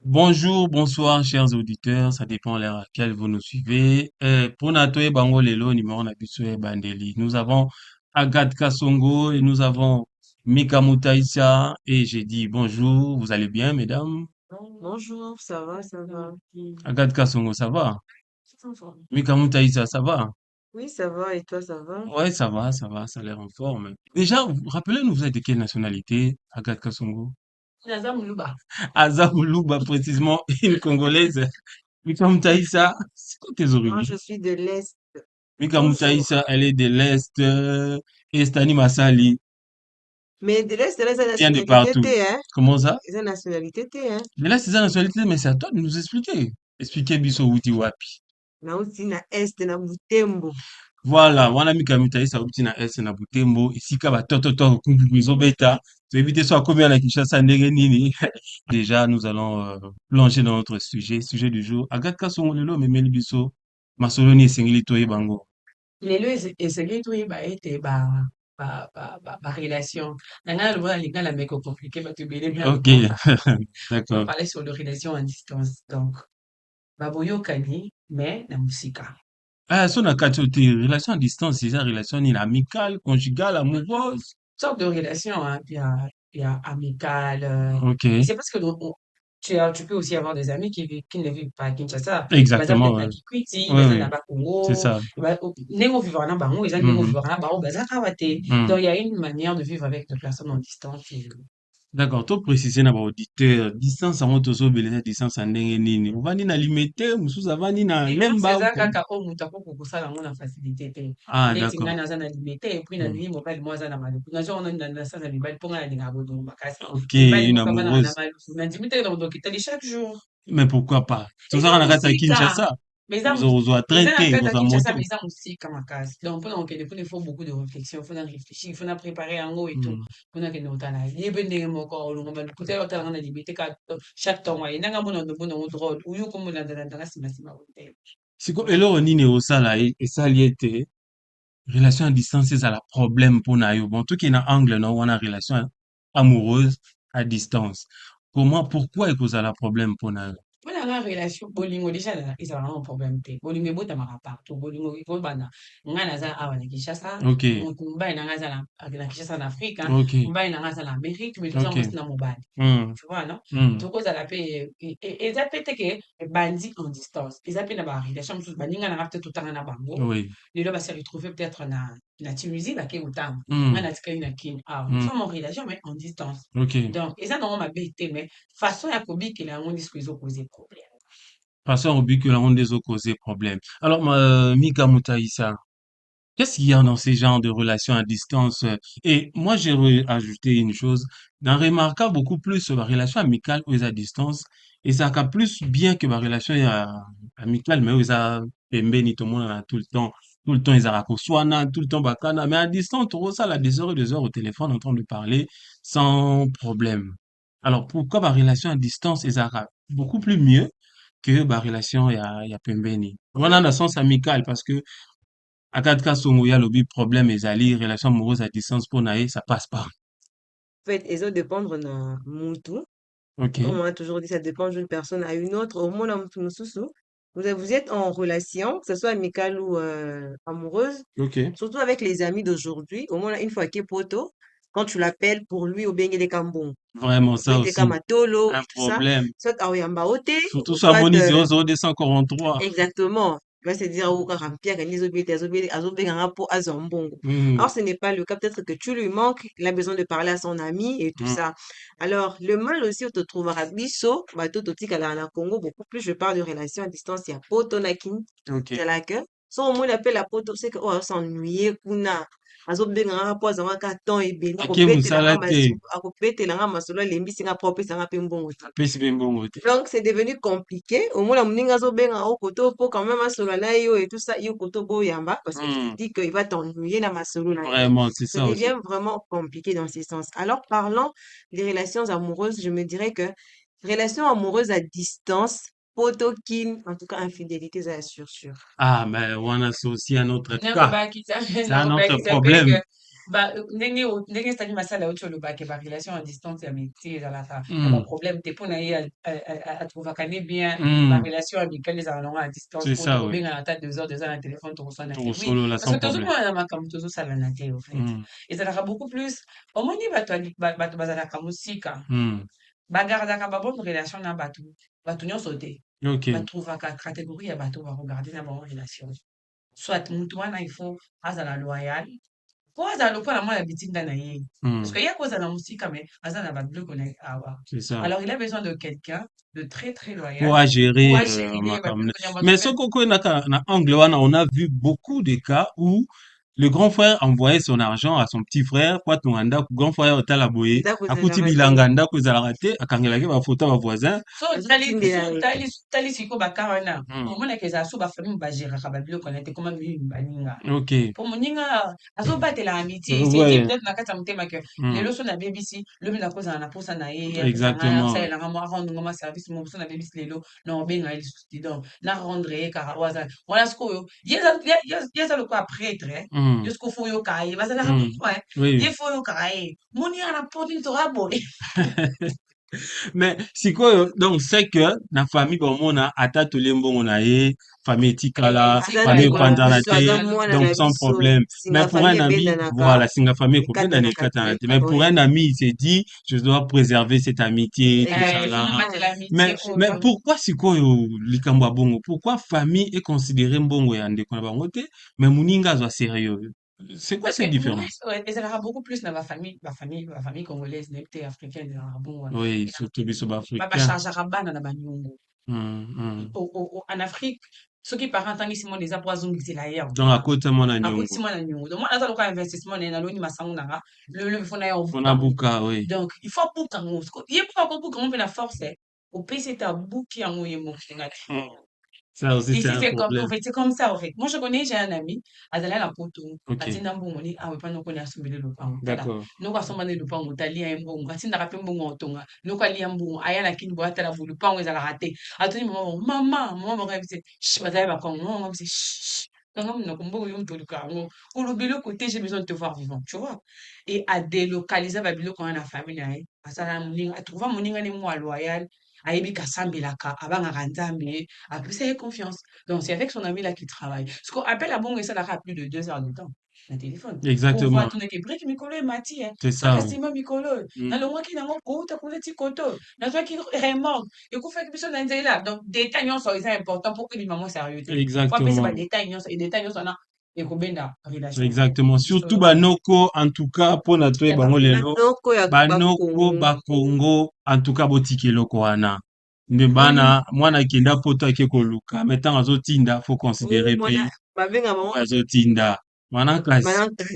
Bonjour, bonsoir, chers auditeurs. Ça dépend de l'heure à laquelle vous nous suivez. Pour Natoe Bango Lelo, numéro Nabiswe Bandeli. Nous avons Agathe Kasongo et nous avons Mika Moutaïssa. Et j'ai dit bonjour, vous allez bien, mesdames? Bonjour, ça va, ça va. Agathe Kasongo, ça va? Oui, Mika Moutaïssa, ça va? oui, ça va, et toi, ça va? Ouais, ça a l'air en forme. Déjà, rappelez-nous, vous êtes de quelle nationalité, Agathe Kasongo? Naza Muluba. Azamoulouba, précisément, une Congolaise. Mika Moutaïssa, c'est quoi tes Moi, origines? je suis de l'Est, Mika toujours. Moutaïssa, elle est de l'Est, et Stani Massali Mais de l'Est, c'est la vient de nationalité partout. T, hein? Comment ça? C'est la nationalité T, hein? De l'Est, c'est sa nationalité, mais c'est à toi de nous expliquer. Expliquez Bisso Wuti Wapi. Na aussi na Est, na Butembo. Voilà, wana Mika Moutaïssa, Wuti na Est, na Butembo, ici, kaba toto, kumbuzo beta. Tu éviter soit combien la Kinshasa ndenge nini. Déjà, nous allons plonger dans notre sujet du jour. Agathe Kasongolelo, memeli biso, masoloni esengeli toye bango. Lelo ezali toyeba ete barelation na ngai naloba nalinga na meko compliqué bato ebele bien Ok, comprendre. On va d'accord. parler sur les relations à distance. Donc, baboyokani, mais na mosika. Ah, so na kati oyo te relation à distance eza relation nini amicale, conjugale, amoureuse? Sorte de relation, hein, il y a amicale. Et Ok, c'est parce que tu peux aussi avoir des amis qui ne vivent pas à Kinshasa. Baza exactement, peut-être ouais. na Kikwiti, Oui, baza oui, na c'est Bakongo, ça. ndenge ovivre na bango, eza ndenge Mhm, ovivre na bango, baza kaka te. mhm. Donc, il y a une manière de vivre avec deux personnes en distance. D'accord, to préciser na baauditeur distance yango tozobeleza distance ya ndenge nini? Ovandi na Limete, mosusu avandi na Distance Lemba eza uko? kaka oyo moto akoki kosala yango na facilité te. Ah, Neti d'accord. ngai naza na limite epui na Mhm. lingi mobali moko aza na maluku. Nazwa wana na sanza mibali mpo ngai nalingaka bolingo makasi. Ok, Mobali une moko avandaka na amoureuse. maluku. Nandimi te na dokitali chaque jour. Mais pourquoi pas? Eza Tozalaka na kati ya mosika. Kinshasa. Mais Kozwa eza train na te, kati ya kozwa Kinshasa, moto. mais eza mosika makasi. Donc mpona kokende kuna il faut beaucoup de réflexion, il faut na réfléchir, il faut na préparer yango et tout. Mhm. Mpona kende kotala ye mpe ndenge moko olonga maluku te otala nga na limite ka chaque temps waye ndanga mona ndomona ngo drôle uyu komolandandanga nsima nsima te. Siko eloko nini ekosala esali ete relation à distance ezala problème mpona yo? Bon, toke na angle na wana relation amoureuse à distance. Comment, pourquoi ekozala problème mpona yo? Mpona nga relation bolingo deja ezalaka nano problème te. Bolingo ebotamaka partout. Bolingo ekobanda ngai naza awa na Kinshasa, Ok, moto mobali na ngai aza na Kinshasa na Afrique, hein, ok, mobali na ngai aza na Amérique, mais toza ok. mwasi na mobali. Hmm, Tu vois, non? hmm. Tokozala mpe eza pe te ke ebandi en distance. Eza pe na barelation mosusu baninga na nga peut-être totanga na bango. Oui. Lelo basi retrouver peut-être na Tunisie bake kotanga. Ngai Hmm, natikali na Kini awa. Nous hmm. sommes en relation mais en distance. Ok. Donc eza nango mabe te mais façon ya kobikela yango nde soki ezopoze problème. Passons au but que la ronde des eaux causait problème. Alors, Mika Moutaïssa, qu'est-ce qu'il y a dans ces genres de relations à distance? Et moi, j'ai ajouté une chose, dans remarquant beaucoup plus sur la relation amicale ou à distance, et ça a plus bien que ma relation amicale, mais où ça, pembeni, tout le monde a tout le temps, ils ont swana, tout le temps, bakana, mais à distance, tout ça, là, des heures et des heures au téléphone, en train de parler, sans problème. Alors, pourquoi ma relation à distance, ils ont beaucoup plus mieux que ma relation, il y a pembeni? Voilà, dans le sens amical, parce que, akataka songo ya lobi problème ezali relation amoureuse à distance mpo na ye ça passe pas. En fait, ils ont dépendre na mutu. Comme OK, on a toujours dit, ça dépend d'une personne à une autre. Au moins, vous êtes en relation, que ce soit amicale ou amoureuse, OK, surtout avec les amis d'aujourd'hui. Au moins, une fois qu'il est poto, quand tu l'appelles pour lui, au bien il est cambon. vraiment Peut ça être aussi, kamatolo un et tout ça. problème. Soit Aoyamba Ote, Surtout ou sur soit Moni 00243. exactement. Il va se dire, oh, Karampia, Azobenganga po Azombongo. Mmh, Or, ce n'est pas le cas. Peut-être que tu lui manques, il a besoin de parler à son ami et tout mmh, ça. Alors, le mal aussi, on te trouvera biso, bateau toti kala na Congo, beaucoup plus, je parle de relations à distance, il y a poto nakin, OK. c'est là que, so, au moins, il appelle la poto, c'est que, oh, s'ennuyer, kuna, azobenganga po azangaka temps ebele, Ake mosala te, akobetelanga masolo alembisi nga po apesanga mpe mbongo te. apesi mpe mbongo te. Donc, c'est devenu compliqué. Au moins, la mouninga zo benga au koto pour quand même asolo na yo et tout ça, yo koto bo yamba, parce que tu te Mmh, dis qu'il va t'ennuyer na masolo na yo. vraiment, c'est Ça ça aussi. devient vraiment compliqué dans ces sens. Alors, parlant des relations amoureuses, je me dirais que relations amoureuses à distance, potokin, en tout cas, infidélité, ça assure sûr. Ah, mais wana c'est aussi un autre cas. Nakobakisa C'est un autre nakobakisa mpe ke problème. ndenge ezali masala oyo ti olobaki barelation à distance ya métier ezalaka ya Hmm, baproblème te mpo na ye atrouvaka ne bien hmm, barelation amicale ezala nango à distance c'est mpo ça, oui. tokobengana ata 2 heures déjà na téléphone tokoswana te Au oui solo, là, parce sans que problème. tozomona na makambo tozosalana te au fait Hmm, ezalaka beaucoup plus omoni bato bazalaka mosika hmm, bagardaka babonne relation na bato nyonso te ok. batrouvaka catégorie ya bato baregarde na bango relation soit mutu wana il faut azala loyal po azala lokola mwana bitinga na ye parce Hmm, que ye kozala mosika mais aza na babiloko na ye awa c'est ça. alors il a besoin de quelqu'un de très très Pour loyal agérer pour agérer makambo. babiloko nyonso parce Mais que ce qu'on a na angle wana, on a vu beaucoup de cas où le grand frère envoyait son argent à son petit frère, kwa tonganda, grand frère otala boye, ndako akuti ezalaka te bilanga ndako ezalaka te, akangelaki bafoto ya voisin. so azotindela ye tali sikoyo baka wana Hmm, omonaka ezala so bafamille bagéraka babiloko na ye te koma mimi baninga ok. mpo moninga azobatela amitié c'est dit Ouais. peut-être na kati ya motema ke Hmm, lelo so nabebisi lobi nakozala na posa na ye apesanga exactement. asalelanga mo arendre nga service mo so nabebisi lelo na obenga ye lisusu te donc na rendre ye kaka oyo aza wana sikoyo ye aza lokola prêtre Hmm, yo sikoyo fo oyokaka ye bazalaka hmm, bongo ye oui. fo oyokaka ye moninga na poti toka boye Mais sikoyo donc c'est que na famille bomona ata tolie mbongo na ye famille etikala aza etika famille ndeko na epanzana biso aza te ekobandana mwana donc na sans biso problème mais singa pour un famille ami ebendanaka voilà singa famille ekobendana ekatanaka ekatana te te mais pour un oui ami il s'est dit je dois préserver cette amitié tout ça fo là exactement mobatela amitié mais oyo pourquoi sikoyo likambo ya bongo pourquoi famille econsidéré mbongo ya ndeko na bango te mais moninga azwa sérieux c'est quoi parce que cette différence ezalaka beaucoup plus na bafamille congolaise nayebi te africaine ezalaka bongo wana oui surtout biso baafricain bachargeaka bana na banyongo en Afrique soki parent atangisi mwana eza mpo azongisela ye donc yango akota mwana akotisi nyongo mwana nyongo donc mwana aza lokola investissement na ye naloni masango nanga lelo fo na ye mpona obuka ngo buka oui donc il faut abuka ngo ye mpo akobuka ngo mpe na force opesi ete abuki yango ye moko ndenga Hmm. Ça aussi, c'est ici, un en problème. fait, c'est comme ça, en fait. Moi, je connais, j'ai un ami, Azala la poto, OK, Katinda Mbongo, ah, oui, pas nous connaît assumé le pango, tada. d'accord. Nous, quoi, sommes le pango, tali un bon, Katinda rapé Mbongo, tonga, nous, quoi, liam bon, ayana kin boite la boule, le pango, ils a raté. Attendez, maman, me rêve, c'est, chut, pas d'ailleurs, quand on c'est, chut. Quand on a combo, on peut le car, ou le bilo côté, j'ai besoin de te voir vivant, tu vois. Et à délocaliser, ma bilo quand on a famille, à ça, à trouver mon ingénieur, moi, loyal, ayebi kasambelaka abangaka nzambe apesa ye confiance donc c'est avec son ami là qu'il travaille parce qu'on appelle à bongo esalaka à plus de 2 heures de temps na téléphone pour voir Exactement. tondeke breki mikolo emati C'est soki ça, oui. asima mikolo oyo Mm. nalongwaki nango kouta kuna ti koto nazwaki remorque ekufaki biso na nzela donc détail nyonso eza important pour ebima mo sérieux te fo apesa Exactement. badétail nyonso edétail nyonso wana ekobenda relation Exactement. Surtout solo banoko, en tout cas, mpona to ya bango bakongo lelo, banoko ya banoko bakongo bakongo, en tout cas botiki eloko wana. Nde oui bana mwana akenda poto ake koluka, mais ntango azotinda, faut oui considérer mwana pe babenga bango oyo azotinda. malankasi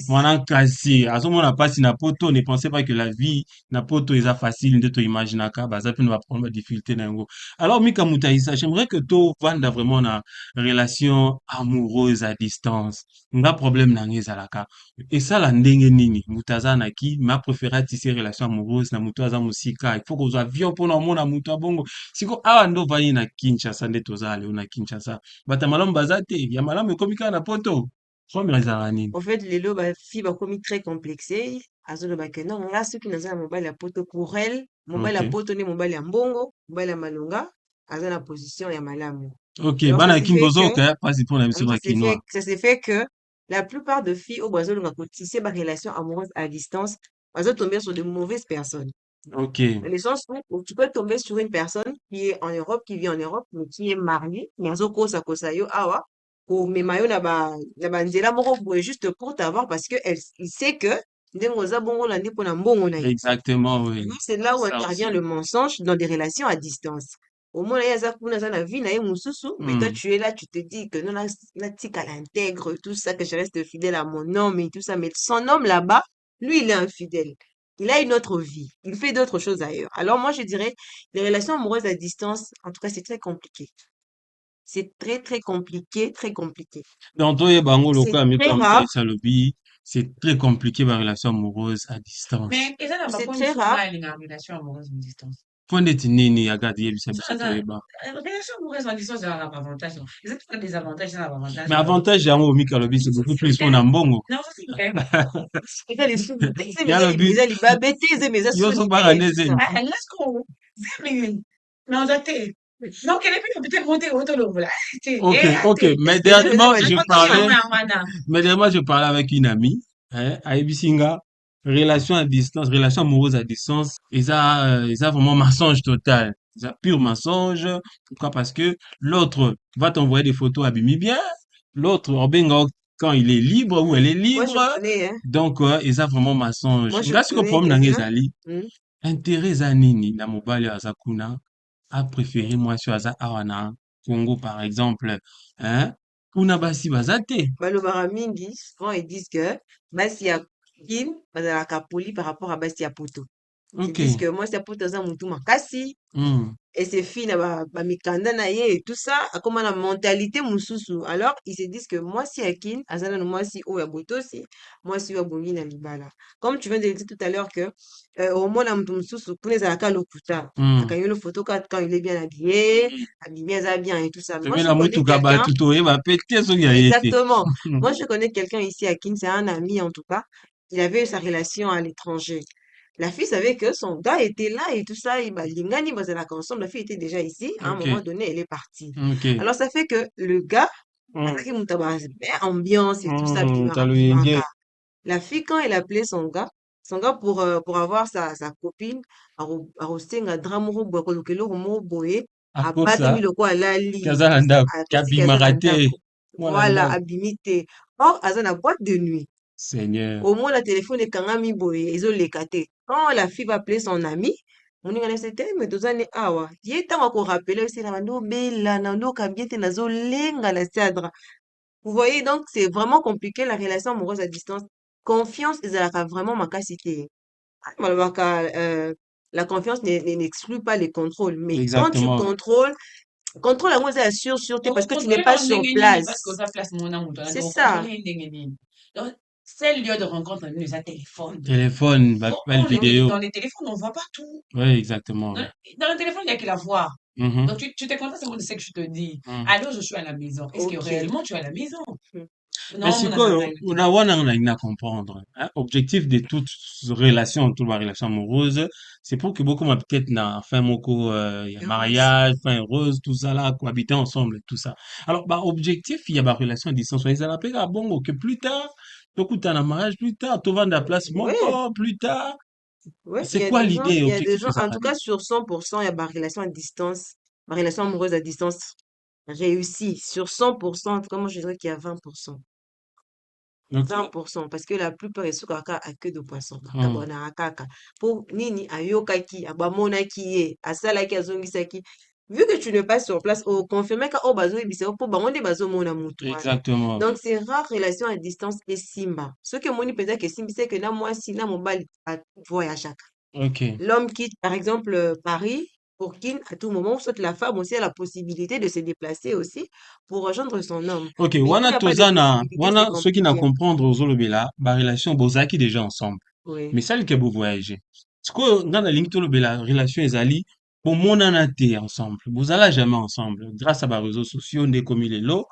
Mwana kasi azomona mpasi na poto ne pensez pas que la vie na poto eza facile nde toimaginaka baza mpe na baproblème badifficulté na yango alors Mika Mutaisa j'aimerais que tovanda vraiment na relation amoureuse à distance nga problème na nga ezalaka esala ndenge nini moto aza na ki ma préféré atise relation amoureuse na moto aza mosika il faut kozwa avion mpona omona moto ya bongo siko awa nde ovandi na kinshasa nde toza leo na kinshasa bato ya malamu baza te ya malamu ekomi kaka na poto première ezalaka nini en fait lelo bafi bakomi très complexé azolobaka non nga soki naza na mobali ya poto pour elle mobali ya ok poto nde mobali ya mbongo mobali ya malonga aza na position ya malamu Ok, alors bana ya kimbozoka mpasi mpona biso bakinois. ça s'est fait que la plupart de filles oyo bazolonga kotisser barelation amoureuse à distance bazotomber sur de mauvaises personnes. Ok, Dans le sens où tu peux tomber sur une personne qui est en Europe, qui vit en Europe, mais qui est mariée, mais azokosa yo awa, komema yo na banzela moko boye juste pour t'avoir parce que il sait que ndenge oza bongo landi mpona mbongo na ye. exactement, oui. Donc, c'est là où Ça intervient aussi. le mensonge dans des relations à distance. Au moins, là, aza kuna aza na vie na ye mosusu, mais toi, Hmm. tu es là, tu te dis que non, là, tika l'intègre, tout ça, que je reste fidèle à mon homme et tout ça. Mais son homme là-bas, lui, il est infidèle. Il a une autre vie. Il fait d'autres choses ailleurs. Alors, moi, je dirais, les relations amoureuses à distance, en tout cas, c'est très compliqué. C'est très, très compliqué, très compliqué. Donc, toi, bango C'est loka très miko rare, amutaisa lobi, c'est très compliqué ma relation amoureuse à distance. mais eza na c'est bapoint très mosusu rare. balinga relation amoureuse à distance Point de nini Agathe yebisa biso Ça, toyeba. relation amoureuse en distance, ça a avantage. Non. Ils ont pas des avantages, ça a avantage. Mais avantage yango Mika lobi c'est beaucoup plus mpona mbongo. Non, ça, c'est vrai. eza lisumu te Ya lobi eza libabe te eza yo soni sokubaka te nde tout ça. zeni. Ah, let's go. Zero. Non, date. Non, quelle est peut-être monter au tolo, voilà. Ok, Et ok. raté. Mais eza dernièrement, balibi je Attends, te parlais, mana. mais dernièrement, je parlais avec une amie, hein, à Ibisinga, relation à distance, relation amoureuse à distance, ils ont vraiment mensonge total. Ils ont pur mensonge. Pourquoi? Parce que l'autre va t'envoyer des photos abîmées bien. L'autre, quand il est libre ou elle est moi je libre. connais hein Donc, ils ont vraiment mensonge. moi je Nga siko connais problème nange quelqu'un ezali, hmm, intérêt za nini na mobali aza kuna a préféré mwasi oyo aza awa na Congo par exemple, hein, kuna basi baza te. balobaka mingi souvent ils disent que basi ya kine bazalaka poli par rapport à basi ya poto. Ils Ok. disent que mwasi ya poto aza mutu makasi Hmm. et ses filles na bamikanda na ye et tout ça akoma na mentalité mosusu alors ils se disent que mwasi ya kine aza nanu mwasi oyo ya botosi mwasi oyo abongi na libala comme tu viens de le dire tout à l'heure que omona mutu mosusu kuna ezalaka lokuta Hmm. akangi le photo quand il est bien habillé aza bien et tout ça moi je Tobela connais mutuka quelqu'un bato toyeba pe te soki aye te. exactement moi je connais quelqu'un ici à Kine c'est un ami en tout cas il avait sa relation à l'étranger la fille savait que son gars était là et tout ça, il balingani bazalaka ensemble. La fille était déjà ici. À un Ok, moment donné, elle est partie. ok. Alors, ça fait que le gars, Hmm. attaqué Moutaba, ambiance et tout ça, Hmm. bimaka, bimaka. Taluyenge. La fille, quand elle appelait son gars pour avoir sa copine, arosenga dramoro boye, kolokelo moko boye, Akosa, abatami loko alali et kaza tout na ça, ndako, akosiki aza kabimaka na te, ndako. mwana Voilà, ndako. abimi te. Or, aza na boîte de nuit. Seigneur. Au moins, la téléphone ekangami boye, ezoleka te. Quand la fille va appeler son ami, moninga na ye te me tozani awa. Ye ntango akorapele osila bando obelana, ndo okabie te nazolenga na se ya drap. Vous voyez, donc c'est vraiment compliqué la relation amoureuse à distance. Confiance ezalaka vraiment makasi te. Balobaka, la confiance n'exclut pas les contrôles. Mais quand tu Exactement. contrôles, contrôle yango eza ya sûr te parce que tu n'es Contrôler pas en sur ndenge nini parce que place. oza place mona moto C'est donc ça. contrôler ndenge nini. Donc, seul lieu de rencontre nous eza téléphone. Téléphone, belle vidéo. Dans les téléphones, on voit pas tout. Oui, exactement. Dans, dans le téléphone, il n'y a que la voix. Mhm. Donc, tu te contentes de ce que je te dis. Mhm. Alors, je suis à la maison. Est-ce que Ok. réellement tu es à la maison? Hmm. Mais Non, mon sikoyo, azana te. una wana na comprendre. Hein? Objectif de toute relation, toute relation amoureuse, c'est pour que beaucoup peut-être na fin moko, y a Heureuse. mariage, fin heureuse, tout ça là, cohabiter ensemble, tout ça. Alors, bah, objectif, il y a ma relation à distance. Ils appellent à bon, que plus tard, beaucoup de mariage, plus tard, tu vas la place Ouais. moko, plus tard. Ouais, C'est quoi l'idée, il y a des objectif, gens, ça en tout cas sur 100%, il y a ma relation à distance, ma relation amoureuse à distance réussie. Sur 100%, en tout cas, moi je dirais qu'il y a 20%. Ok. 20%, parce que la plupart esukaka à queue de poisson. Hmm. Bakabona kaka. Po nini ayokaki, abamonaki ye, asalaki azongisaki. Vu que tu n'es pas sur place, au confirmer ka o bazo ebisa po bango nde bazo mona mutu wana. Exactement. Donc c'est rare relation à distance et simba. Ce que moni peut-être que simbi c'est que na mwasi na mobali a voyage. Ok. L'homme quitte, par exemple, Paris pour Kin à tout moment, ou soit la femme aussi a la possibilité de se déplacer aussi pour rejoindre son homme. Ok, Mais quand il wana n'y a pas de tozana, possibilité, c'est wana ceux qui na compliqué. comprendre aux lobela, ba relation bozaki déjà ensemble. Oui, Mais celle que vous voyagez. Ce que dans la ligne lobela, relation ezali, bon mon anate ensemble. Vous allez jamais ensemble. Grâce à ba réseaux sociaux, on comme il est là,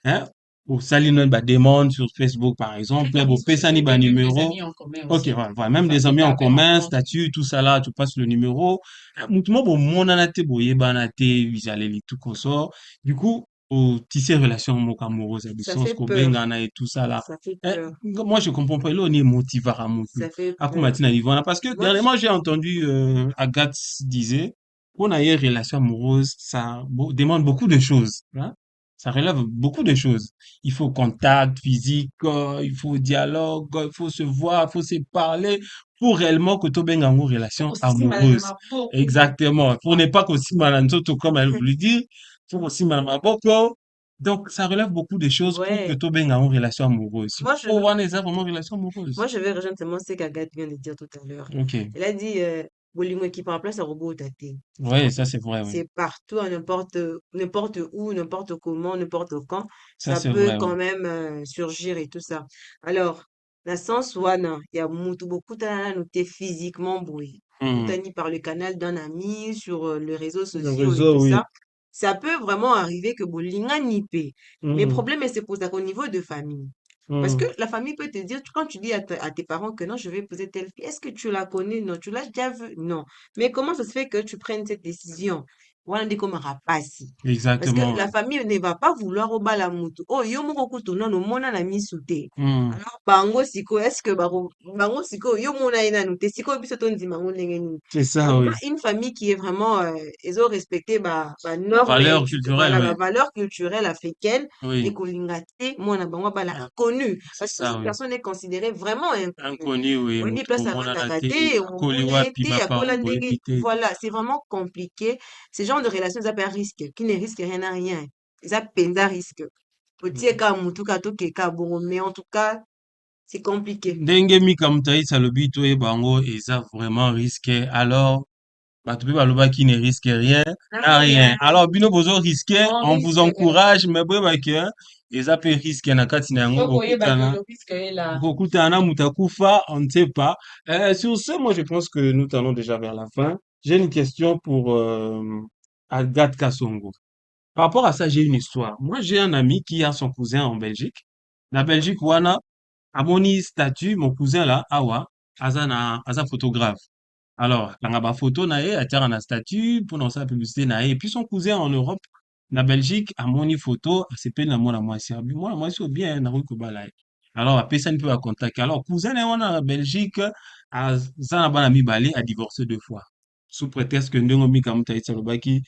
hein. Ou sali non ba demande sur Facebook par exemple, Les bon réseaux sociaux, pesani ba même des numéro. amis en commun Ok, aussi. voilà, voilà. Même Ça des fait amis en ta belle commun, rencontre. statut, tout ça là, tu passes le numéro. Mutumo bon mon anate boye banate, ils allaient tout consort. Du coup, au tisser relation moko amoureuse à ça distance, fait ko peur. bengana et tout ça là. Ça fait Eh, peur. moi, je comprends pas. Là, on est motivé à mutu. Ça fait À peur. Matina Yvonne. Parce que Moi, dernièrement, j'ai entendu, Agathe disait, qu'on a une relation amoureuse, ça demande beaucoup de choses, hein. Ça relève beaucoup de choses. Il faut contact physique, il faut dialogue, il faut se voir, il faut se parler pour réellement que tu aies une relation Aussi, madame amoureuse. a beaucoup, beaucoup de Exactement. Pour fois. ne pas qu'aussi malanzoto, comme elle voulait dire, faut aussi madame Aboko. Donc, ça relève beaucoup de choses pour que ouais, tu aies une relation amoureuse. moi je, Pour avoir vraiment une relation amoureuse. moi je vais rejoindre seulement ce qu'Agathe vient de dire tout à l'heure. Ok. Elle a dit, Bolingo qui prend place à robot tate. Ouais, ça c'est vrai, oui. C'est partout, à n'importe où, n'importe comment, n'importe quand, Ça ça c'est peut vrai, oui. quand même surgir et tout ça. Alors, la sens wana, il y a beaucoup de nous physiquement bouillé. Hmm. Boutani par le canal d'un ami, sur les réseaux Le sociaux et réseau, tout oui. ça. Ça peut vraiment arriver que bolinga nipe. Mais le Hmm. problème, c'est pour ça qu'au niveau de famille. Parce que Hmm. la famille peut te dire, quand tu dis à tes parents que non, je vais épouser telle fille, est-ce que tu la connais? Non, tu l'as déjà vue? Non. Mais comment ça se fait que tu prennes cette décision? Voilà, dit comme rapasi. Parce que Exactement, la oui. famille ne va pas vouloir au bala mutu. Oh, yo moko kutu nano mona na misu te. Hmm. Alors, bango siko, est-ce que bango siko, yo mona ina nute, siko biso to ndima ngo ndenge nini. C'est ça, Vraiment, oui. une famille qui est vraiment, ils ont respecté normes Valeur culturelle, voilà, oui. valeur culturelle africaine et Oui. kolinga te, mwana bango bala inconnu. C'est Parce que ça, cette oui. personne est considérée vraiment inconnue. Inconnu, oui. On dit Mutu place bomonana avandaka te, te, akoli omona ye wapi, te, akola baparents ndenge, boyebi te. voilà, c'est vraiment compliqué. Ce genre de relation, ils appellent risque, qui ne risque rien à rien. Ils appellent ça risque. Otieka mutuka tokeka bongo, mais en tout cas, c'est compliqué. Ndenge Mika Mutaïs alobi toyeba yango eza vraiment risqué. Alors, bato pe balobaki ne risque rien Na na rien, rien. Alors, bino bozo risqué, on on vous risque rien. encourage, mais boyeba ke eza pe risque na kati na yango Faut qu'on y ait bokutana. le risque est là. Bokutana na mutu akufa, on ne sait pas. Sur ce, moi je pense que nous tendons déjà vers la fin. J'ai une question pour Agathe Kasongo. Par rapport à ça, j'ai une histoire. Moi, j'ai un ami qui a son cousin en Belgique. La Belgique, wana, amoni statut, mon cousin là, awa, aza photographe. Alors, tanga ba photo na ye, atiaka na statut, pour dans sa publicité na ye. Et puis son cousin en Europe, na Belgique, amoni photo, asepeli na mwana mwasi. Abi mwana mwasi o bien, na kobala ye. Alors, apesani mpe ba contact. Alors, cousin na ye wana na Belgique, aza na bana mibale, a divorcé 2 fois. Sous prétexte que ndenge Mika Mutaitsa alobaki,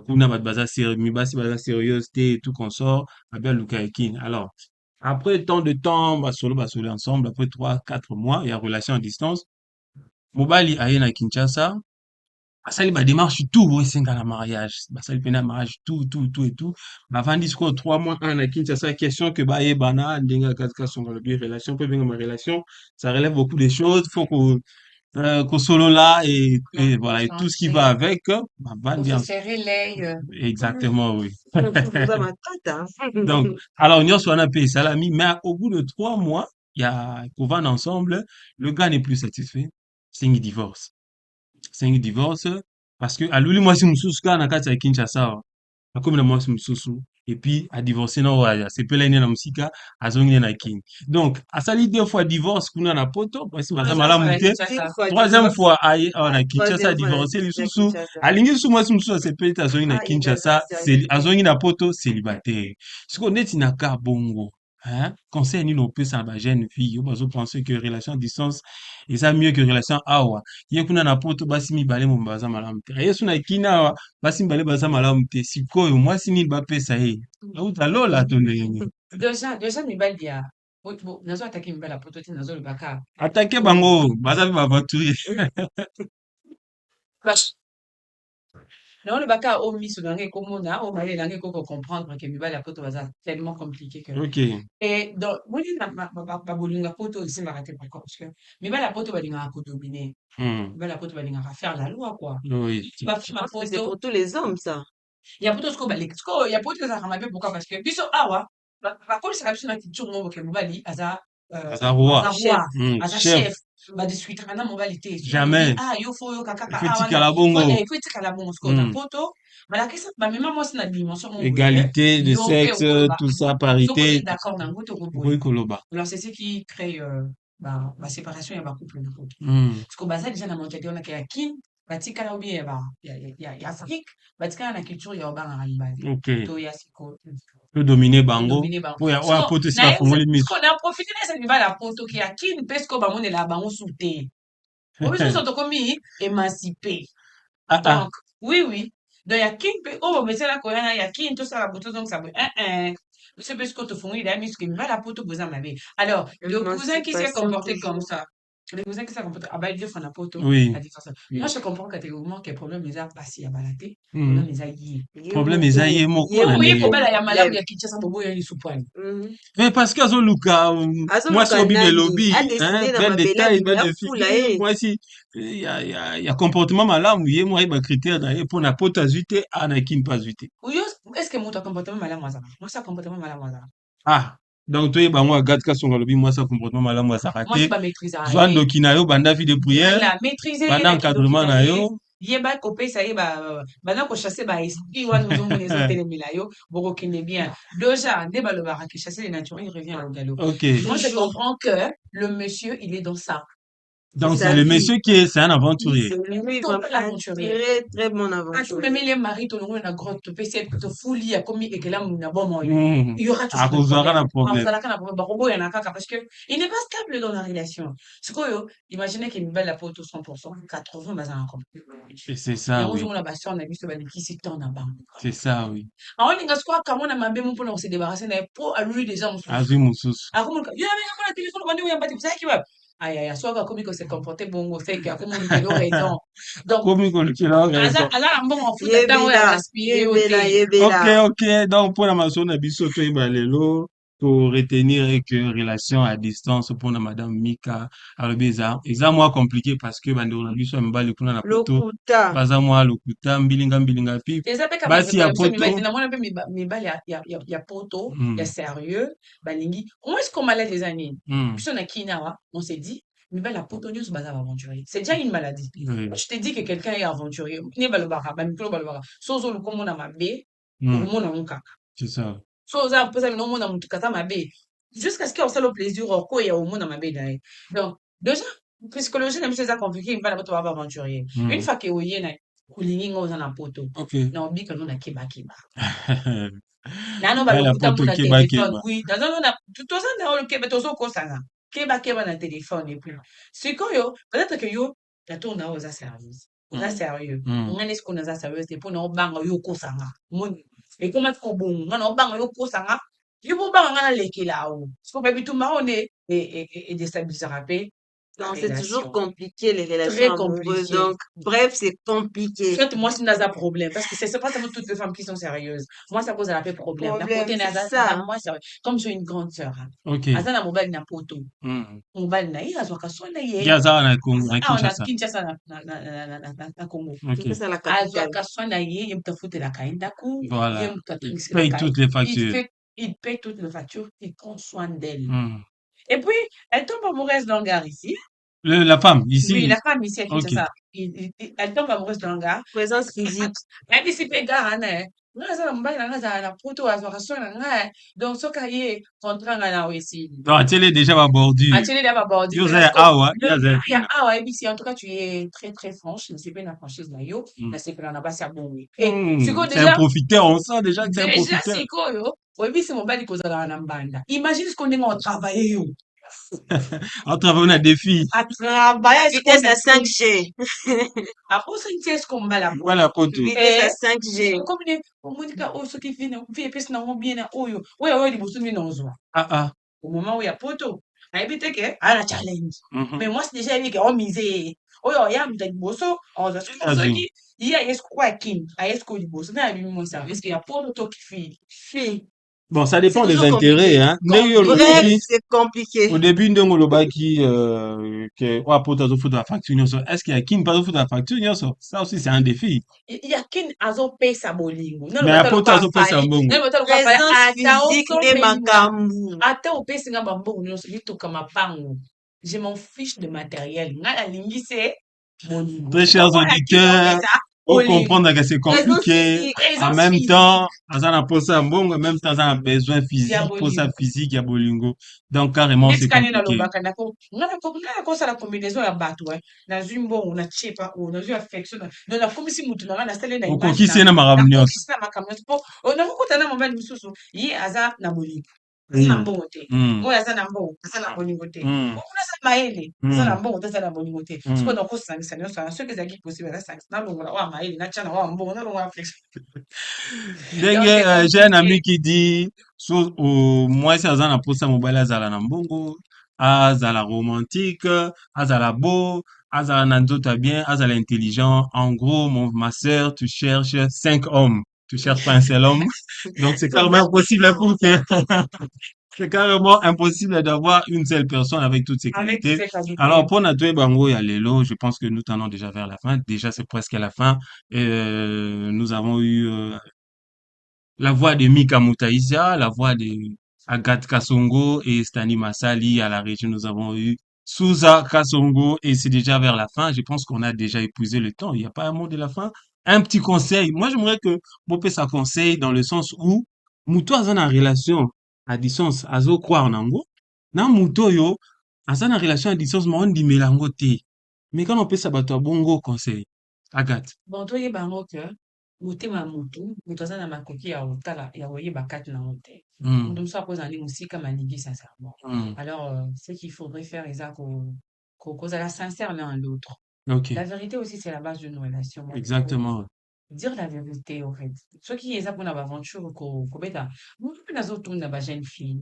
kuna bato baza sérieux, mibasi baza sérieuse te, et tout consort, abe aluka ekini. Alors, après tant de temps, basolo ensemble, après 3, 4 mois, il y a relation à distance. Mobali aye na Kinshasa, asali ba démarche tout oyo esenga na mariage. Basali pe na mariage tout et tout. Bavandi sikoyo 3 mois na Kinshasa, question que bayebana ndenge kaka kasonga lobi relation mpe benga ma relation, ça relève beaucoup de choses, faut que solo là Non, et faut voilà, et tout ce qui va changer. avec, Faut bavandi se en serrer l'œil. exactement, oui. Oza matata. Donc, alors, nyonso wana pe esalami, mais au bout de 3 mois, il y a kovanda ensemble, le gars n'est plus satisfait, asengi divorce. Asengi divorce parce que aluli mwasi mosusu kaka na kati ya Kinshasa awa, akomi na mwasi mosusu, et puis adivorce na oyo asepelani na mosika, azongi ne na kini. Donc, asali 2 fois divorce kuna na poto, mwasi baza Deuxième fois malamu à te. Une Kinshasa. fois Troisième divorce, fois aye awa na Kinshasa troisième fois adivorce na lisusu, Kinshasa. alingi lisusu mwasi mosusu asepeli te azongi na Ah, il est Kinshasa, sérieux. azongi na poto célibataire. Sikoyo neti na ka bongo, hein, conseil nini opesa na bajeune fille oyo bazopense que relation à distance eza mieux que relation awa? Ye kuna na poto basi mibale momo baza malamu te, aye so na kini awa basi mibale baza malamu te, sikoyo mwasi nini bapesa ye? Auta lola to ndenge nini? Déjà mibali ya nazo ataki mibali ya poto te nazo lobaka. Atake Oh, bango baza mpe baventurier. na olobaka o miso na ngai ekomona o mayele na ngai ekoko comprendre ke mibali ya poto baza tellement compliqué que Ok, et donc moni na babolinga poto esimbaka te pourquoi parce que mibali ya poto balingaka kodomine mibali ya poto balingaka faire la loi quoi oui, Je bafilme ya pense que c'est poto pour tous les hommes, ça. ya poto sikoyo baleki sikoyo ya poto ezalaka mabe pourquoi parce que biso awa bakolisaka biso na culture moko ke mobali aza aza roi, aza Chef. roi aza chef, chef badiscutaka na mobali te soki alobi jamais, yo fo oyoka kaka ife wana tikala bongo. fo etikala bongo sikoyo na poto balakisa bamema mwasi na dimension moko boye ke Égalité de yo mpe sexe, okoloba tout ça, soki parité, d'accord na yango te okoki okoboye koloba. alors c'est ce qui crée baséparation ya bacouple na poto Hmm. parce que baza déjà na mentalité wana ke ya kine batikala obi ya afrique batikala na culture ya obangaka mibali Ok, to ya sikoyo peut dominer bango, edomine bango oya poto esi bafungoli miso. siko na profite na esa mibali ya poto ke ya kine mpe sikoyo bamonela bango su te po biso nyonso tokomi émancipé Ah ah, donc oui donc ya kine mpe oyo bomesela koyana ya kine tosala bo tozongisa boye biso mpe sikoyo tofungoli daya miso ke mibali ya poto boza mabe alors le cousin qui s'est Émancipation comporté comme toujours. ça le cousin qui s'est comporté abai 2 fois na poto oui. adifasa moi je comprends catégoriquement que problème eza pasi ya bala te Hmm. problème eza ye Ye Problème eza ye moko ye na oye ndenge. kobala moko ya malamu problème. ya kinshasa boboyani supwani Mais parce que azoluka mwasi Azoluka oyo bibe nani? elobi, hein, Adeside na belle de mabele taille, belle abimela de fula figure, ye. mwasi ya comportement malamu ye moko ayeba critère na ye mpo na poto azwi te, na kini mpe azwi te. oyo est ce que moto ya comportement malamu azala mwasi ya comportement malamu azala Ah, Donc, toi, bah, moi, gade, son galobi, moi, ça comportement malin, moi, ça Moi, je raté. pas maîtriser Joan rien. Dokinayo, banda fi de prière, Voilà, maîtriser banda na kindoki encadrement na na ye, yo. yeba kopesa ye bana kochasse esprit wana ozomona ezotelemela yo, bokokende bien. Déjà, nde balobaka que chasser les naturels, il revient au galop. Ok. Moi, je Toujours. comprends que le monsieur, il est dans ça. C'est Donc, c'est sa le vie. monsieur c'est un aventurier. C'est lui, vraiment Total un aventurier. très, très bon Atu aventurier. même les maris, ton nom na grotte, to pese to fuli ya komi ekela muna bon Hmm. il y aura toujours des Akozwaka problèmes. na problème. Azalaka na problème, bakobo ya nakaka parce que il n'est pas stable dans la relation. Sikoyo, imaginez qu'il me belle la peau 100%, 80 bazana comme. Et c'est Et ça, on oui. joue la baston na biso baliki si ton na bango. C'est ça, oui. Alors on inga kama na mabe mon pour se débarrasser na po à lui déjà Azui Mususu. Ako ya mais la téléphone bandi ya mbati ça qui va. Aïe aïe, soit comme il s'est comporté bon fait que comme on a raison. Donc Komi Kolukila aza raison. aza na mbongo en fout temps ya Yebela, gaspiller yo yebela, te. Ok, yebela. ok. Donc, pour la maçon, na biso to ibalelo, pour retenir que relation à distance pour la madame Mika, alors eza moins compliqué parce que bando na biso mbali kuna na poto, Lokuta. baza moi lokuta, mbilinga pi, Eza pe kama basi ya révélation poto, mibali na mwana pe mibali ya poto, ya hmm, sérieux, balingi. Comment est-ce qu'on malade les amis? hmm, Biso na kinawa, on s'est dit mibali ya poto nyonso baza aventurier. C'est déjà une maladie. oui, Je te dis que quelqu'un est aventurier. Ni balobaka, ba mikolo balobaka. Sozo lukomona mabe, hmm, okomona mukaka. c'est ça. So oza mposa bino omona mutu kata mabe. Jusqu'à ce qu'il osala au plaisir okoya omona mabe na ye. Donc déjà psychologie na biso eza compliqué mibali bato baba aventurier. Une Hmm, fois que oye na olingi nga oza na poto ok. na obika no na keba-keba. Nano Elle a balokuta poto muna keba téléphone, keba. oui. Nazomona toza na oyo keba tozokosana. Keba-keba na téléphone et puis. Sikoyo, peut-être que yo tato na oza sérieuse. Oza Hmm, sérieux. hmm, Nga nesko naza sérieux te mpo na obanga yo okosanga. Moni. Ekomaki kobongo nga na obanga yo okosanga. Yo bobanga nga nalekela awa. Siko pe bitumba oyo nde edestabilisaka mpe la Non, c'est toujours relation. compliqué, les relations Très amoureuses. compliqué. Donc, bref, c'est compliqué. Soit moi, c'est un problème. Parce que c'est pas seulement toutes les femmes qui sont sérieuses. Moi, ça pose un peu problème. D'un Problème, côté, c'est naza, ça. moi, comme j'ai une grande sœur, hein. ok. Aza na mobile na poto. Hmm. Mobile na ye, azwaka so na ye. Giaza na Congo, na Ah, on a Kinshasa. Kinshasa na Congo. C'est Ok. ça la capitale. Azwaka so na ye, ye mutafutelaka ye ndaku, ye Voilà. Il paye mutatungiselaka ye. toutes les factures. Il paye toutes les factures, il prend soin d'elle. Hmm. Et puis, elle tombe amoureuse d'un gars ici. La femme, Oui, ici. la femme ici à Ok. Kinshasa, elle tombe amoureuse d'un gars. Présence physique. Nayebi si mpe kaka na ye nga aza na mobali na nga azala na poto azwaka so na nga donc soki aye contrat nga na esili Donc, atiele déjà ba bordure. atieli ya babordure Yo mpena za siko awa, ya za ya kuna. awa ayebisi en tout cas tu es très très franche nasepeli na franchise na yo Hmm. nasepela na basi ya bongo e Hmm. sikoyo C'est un profiteur, on sent déjà que c'est un déjà profiteur. sikoyo oyebisi mobali kozalaka na mbanda imagine siko ndenge otravaille yo On travaille, on a des filles. atravaille siko Vitesse à 5G. aposa nti esiko mobali apo Voilà, poto. Vitesse à 5G. komi ne omonika oyo soki vi epesi nango bien na oyo oyo liboso nde na ozwa Ah, ah. au moment où il y a poto nayebi te ke aa na challenge Mhm. mais moi c'est déjà yebi ke omise oyo oya mutu ya liboso ozwa soki ye aye sikoyo akini aye sikoyo liboso nde ayebimi mosa eske ya poto to kifili Fille. Bon, ça C'est dépend des toujours intérêts, compliqué. hein. Ndenge yo Bref, lobi, c'est compliqué. au début, ndenge olobaki, que, wa poto azofuta la facture nyonso. Est-ce qu'il y a qui ne pas azofuta la facture nyonso? Ça aussi, c'est un défi. ya kini azopesa bolingo nano Mais ya poto bataloka azopesa afaye mbongo. nano bataloka afaye Présence ata physique nde osobenga makambo. ata opesi nga bambongo nyonso lituka mapango je m'en fiche de matériel nga nalingi se bolingo Très chers auditeurs, faut comprendre que c'est Présence compliqué. physique. En même temps, aza na posa mbongo, en même temps, aza na besoin physique, posa bolingo physique ya bolingo. Donc, carrément, c'est neti kani compliqué. nalobaka nga nakosala combinaison ya bato nazwi mbongo natie pa oyo nazwi affection no nakomisi mutu na nga nasali na image Okokisi na makambo nyonso. nakokisi na makambo nyonso mpo nakokota na mobali mosusu ye aza na bolingo aza na mbongo te oyo aza na mbongo aza na bolingo te okuna aza mayele aza na mbongo te aza na bolingo te sikoyo nakosangisa nyonso wana soki ezalaki possible nasangisa nalongola oya mayele natya na oya mbongo nalongola affection Ndenge, j'ai un ami qui dit, au moins, si aza na posa mobile azala na mbongo, azala romantique, azala beau, azala na nzoto bien, azala intelligent. En gros, ma sœur, tu cherches 5 hommes. Tu cherches pas un seul homme. Donc, c'est carrément impossible pour que, c'est carrément impossible d'avoir une seule personne avec toutes ces avec qualités. ces qualités Alors, pour Natoué Bango et Lelo, je pense que nous tendons déjà vers la fin. Déjà, c'est presque la fin. Nous avons eu la voix de Mika Moutaïsia, la voix de Agathe Kasongo et Stani Massali. À la région, nous avons eu Souza Kasongo et c'est déjà vers la fin. Je pense qu'on a déjà épuisé le temps. Il n'y a pas un mot de la fin. Un petit conseil. Moi, j'aimerais que Bopé ça conseille dans le sens où Moutou a une relation à distance, azo quoi en ango. Na Moutou yo, a une relation à distance, mais on dit melango te. Mais quand on peut sabato bongo conseil. Agathe. Bon, toyeba yango ke motema ya moto aza na makoki ya kotala ya koyeba kati nango te. Moto Hmm, mosusu akozala nde mosika malingi sincèrement. hmm. Alors, ce qu'il faudrait faire eza kozala sincère l'un à l'autre. Ok. La vérité aussi, c'est la base d'une relation. Donc, il faut Exactement. dire la vérité, en fait. Soki eza mpona baaventure kobeta motu mpe nazotuna bajeune fille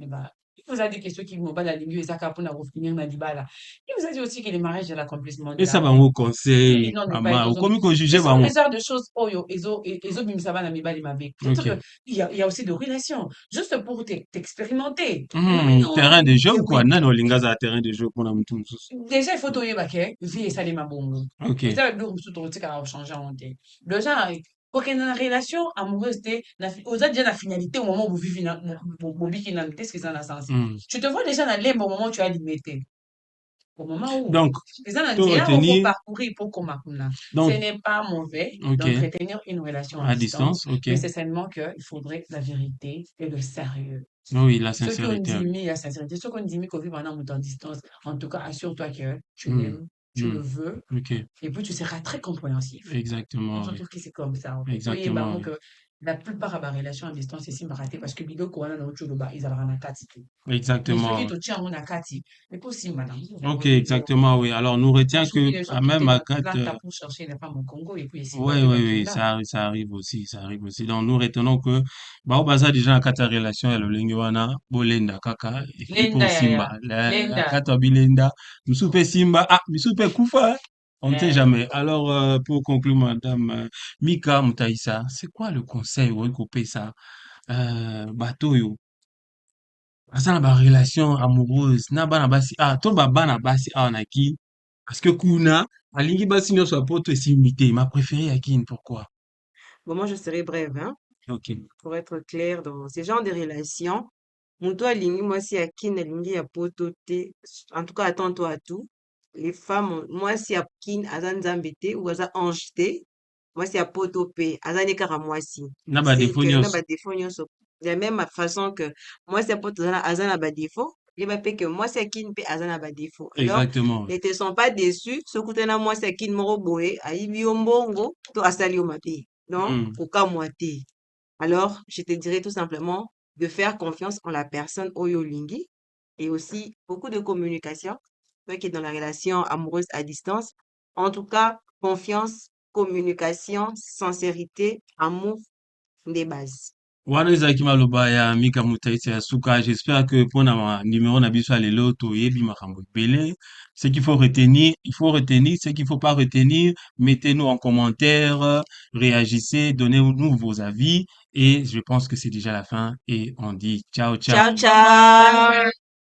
il vous a dit que ceux qui mobali alingi eza kaka mpona kofinir na libala. Il vous a dit aussi que le mariage est l'accomplissement de Et ça va l'amour. au Si conseil, l'union n'est pas ama, au économique, commis que ce juger, sont bah, les genres de choses oyo ezobimisa bana mibali mabe. Peut-être ok. que il y a aussi de relations, juste pour t'expérimenter. Mais non, Terrain de jeu ou quoi? oui. Non, linga za terrain de jeu pour la moutou. Déjà, il faut toyeba ke vie esalema bongo. Ok, Eza biloko mosusu tokotikala kochange yango te. Déjà, kokende na relation amoureuse te oza déjà na finalité au moment où vous vivez bobiki nanu te, ce que eza na sens. hmm. Tu te vois déjà na lembe au moment où tu as limité. Au moment où Donc, eza na tout nzela oko retenir, parcourir pour koma kuna. Ce donc, n'est pas mauvais ok, d'entretenir une relation à à distance, distance, ok. mais c'est seulement qu'il faudrait la vérité et le sérieux. Oui, la Ceux qui ont sincérité. dit mis la sincérité, ceux qui ont dit mis qu'on vit pendant un en distance, en tout cas, assure-toi que tu Hmm, l'aimes, tu le hmm, veux, ok, et puis tu seras très compréhensif. Moi, exactement, je oui. trouve que c'est comme ça, en fait. Soyez Exactement, bango oui. que la plupart de ma relation à distance, c'est si raté parce que bido ko wana na uchu loba, ils avaient un kati. Mais ceux qui Exactement, oui. te tiennent en kati, mais pas aussi, madame. Ok, exactement, oui. Alors, nous Moi, retient je trouve que, que les gens à quittent même à l'Atlanta pour chercher les femmes au Congo et puis ici, oui, Bateau oui, oui, Bakenda. ça arrive aussi, ça arrive aussi. Donc, nous retenons que, bah, au bazar déjà, la kata relation, le linguana, bolenda, kaka, ipo Lenda, simba, la Lenda. kata bilenda, msupe simba, ah, msupe kufa, on ne sait Eh, jamais. Alors, pour conclure, madame, Mika Mutaïsa, c'est quoi le conseil, ouais, couper ça, bateau yo, asa na ba relation amoureuse, na bana basi, ah, to ba bana basi, ah, na ki, parce que kuna, alingi basi nyonso apoto esimbi te, ma préférée à qui, pourquoi? Bon, moi, je serai brève, hein, Ok. pour être clair dans ces genres de relations. Moto alingi mwasi ya kine alingi ya poto te. En tout cas, attends-toi à tout. Les femmes, mwasi ya kine aza nzambe te ou aza ange te. Mwasi ya poto pe aza ne kaka mwasi. Na ba C'est défaut que na nyonso. ba défaut nyonso. De la même façon que mwasi ya poto aza na ba défaut, yeba pe que mwasi ya kine pe aza na ba défaut. Alors, Exactement. ne te sens pas déçu soki na mwasi ya kine moko boye ayibi yo mbongo to asali yo mabe. Non, Hmm. kokamwa te. Alors, je te dirais tout simplement de faire confiance en la personne Oyo Lingi et aussi beaucoup de communication. Toi qui es dans la relation amoureuse à distance, en tout cas, confiance, communication, sincérité, amour, des bases. Wana ezalaki maloba ya Mika Mutaitsi ya suka. J'espère que mpona ma numéro na biso ya lelo toyebi makambo ebele. Ce qu'il faut retenir, il faut retenir. Ce qu'il faut pas retenir, mettez-nous en commentaire, réagissez, donnez-nous vos avis. Et je pense que c'est déjà la fin. Et on dit ciao, ciao. Ciao, bye bye. ciao!